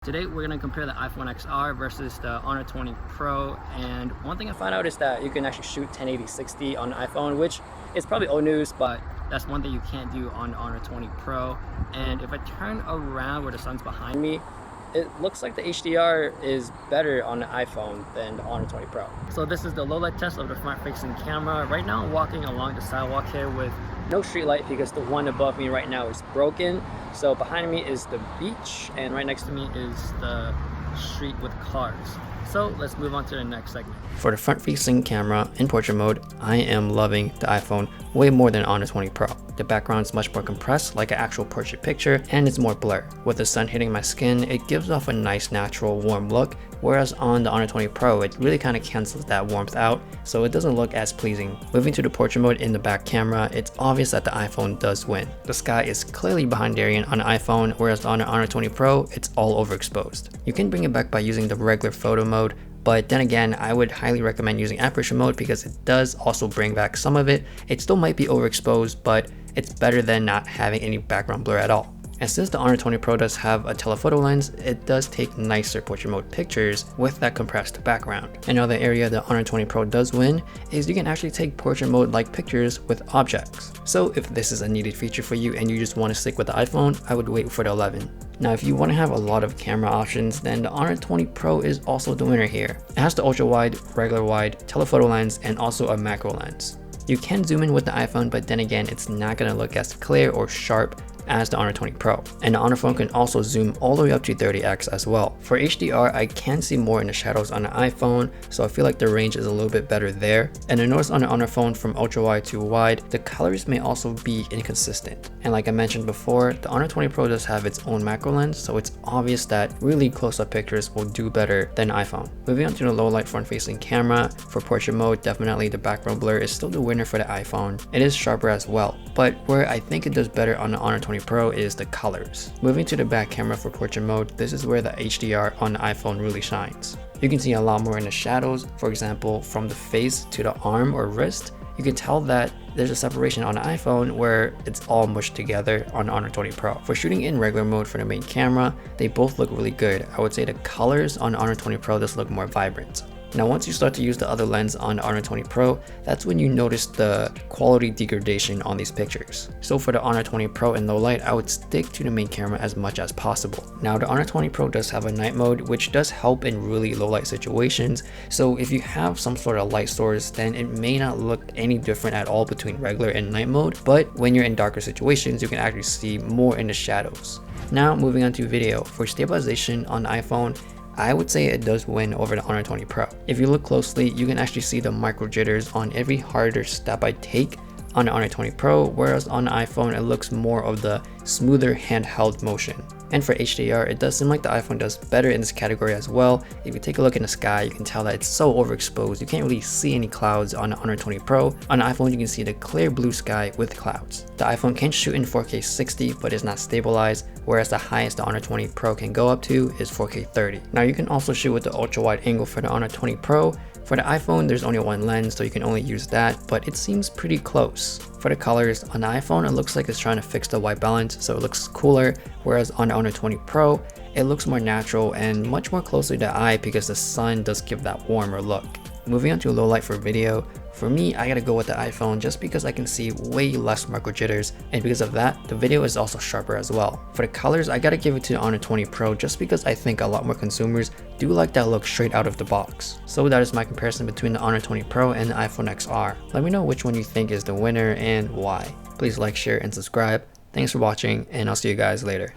Today we're going to compare the iPhone XR versus the Honor 20 Pro, and one thing I found out is that you can actually shoot 1080 60 on the iPhone, which is probably old news, but that's one thing you can't do on the Honor 20 Pro. And if I turn around where the sun's behind me, it looks like the HDR is better on the iPhone than the Honor 20 Pro. So this is the low light test of the front facing camera. Right now I'm walking along the sidewalk here with no street light because the one above me right now is broken. So behind me is the beach and right next to me is the street with cars. So let's move on to the next segment. For the front facing camera in portrait mode, I am loving the iPhone way more than Honor 20 Pro. The background is much more compressed like an actual portrait picture, and it's more blur. With the sun hitting my skin, it gives off a nice natural warm look, whereas on the Honor 20 Pro it really kind of cancels that warmth out, so it doesn't look as pleasing. Moving to the portrait mode in the back camera, it's obvious that the iPhone does win. The sky is clearly behind Darien on the iPhone, whereas on the Honor 20 Pro it's all overexposed. You can bring it back by using the regular photo mode, but then again, I would highly recommend using aperture mode because it does also bring back some of it. It still might be overexposed, but it's better than not having any background blur at all. And since the Honor 20 Pro does have a telephoto lens, it does take nicer portrait mode pictures with that compressed background. Another area the Honor 20 Pro does win is you can actually take portrait mode like pictures with objects. So if this is a needed feature for you and you just want to stick with the iPhone, I would wait for the 11. Now if you want to have a lot of camera options, then the Honor 20 Pro is also the winner here. It has the ultra wide, regular wide, telephoto lens, and also a macro lens. You can zoom in with the iPhone, but then again, it's not going to look as clear or sharp as the Honor 20 Pro. And the Honor phone can also zoom all the way up to 30x as well. For HDR, I can see more in the shadows on the iPhone, so I feel like the range is a little bit better there. And I noticed on the Honor phone from ultra wide to wide, the colors may also be inconsistent. And like I mentioned before, the Honor 20 Pro does have its own macro lens, so it's obvious that really close-up pictures will do better than iPhone. Moving on to the low light front-facing camera, for portrait mode, definitely the background blur is still the winner for the iPhone. It is sharper as well, but where I think it does better on the Honor 20 Pro is the colors. Moving to the back camera for portrait mode, this is where the HDR on the iPhone really shines. You can see a lot more in the shadows. For example, from the face to the arm or wrist, you can tell that there's a separation on the iPhone where it's all mushed together on the Honor 20 Pro. For shooting in regular mode for the main camera, they both look really good. I would say the colors on the Honor 20 Pro just look more vibrant. Now once you start to use the other lens on the Honor 20 Pro, that's when you notice the quality degradation on these pictures. So for the Honor 20 Pro in low light, I would stick to the main camera as much as possible. Now the Honor 20 Pro does have a night mode, which does help in really low light situations. So if you have some sort of light source, then it may not look any different at all between regular and night mode, but when you're in darker situations, you can actually see more in the shadows. Now moving on to video. For stabilization on the iPhone, I would say it does win over the Honor 20 Pro. If you look closely, you can actually see the micro jitters on every harder step I take on the Honor 20 Pro, whereas on the iPhone it looks more of the smoother handheld motion. And for HDR, it does seem like the iPhone does better in this category as well. If you take a look in the sky, you can tell that it's so overexposed. You can't really see any clouds on the Honor 20 Pro. On the iPhone, you can see the clear blue sky with clouds. The iPhone can shoot in 4K 60, but is not stabilized, whereas the highest the Honor 20 Pro can go up to is 4K 30. Now you can also shoot with the ultra wide angle for the Honor 20 Pro. For the iPhone, there's only one lens, so you can only use that, but it seems pretty close. For the colors, on the iPhone, it looks like it's trying to fix the white balance, so it looks cooler, whereas on the Honor 20 Pro, it looks more natural and much more closely to the eye because the sun does give that warmer look. Moving on to low light for video, for me, I gotta go with the iPhone just because I can see way less micro jitters, and because of that, the video is also sharper as well. For the colors, I gotta give it to the Honor 20 Pro just because I think a lot more consumers do like that look straight out of the box. So that is my comparison between the Honor 20 Pro and the iPhone XR. Let me know which one you think is the winner and why. Please like, share, and subscribe. Thanks for watching, and I'll see you guys later.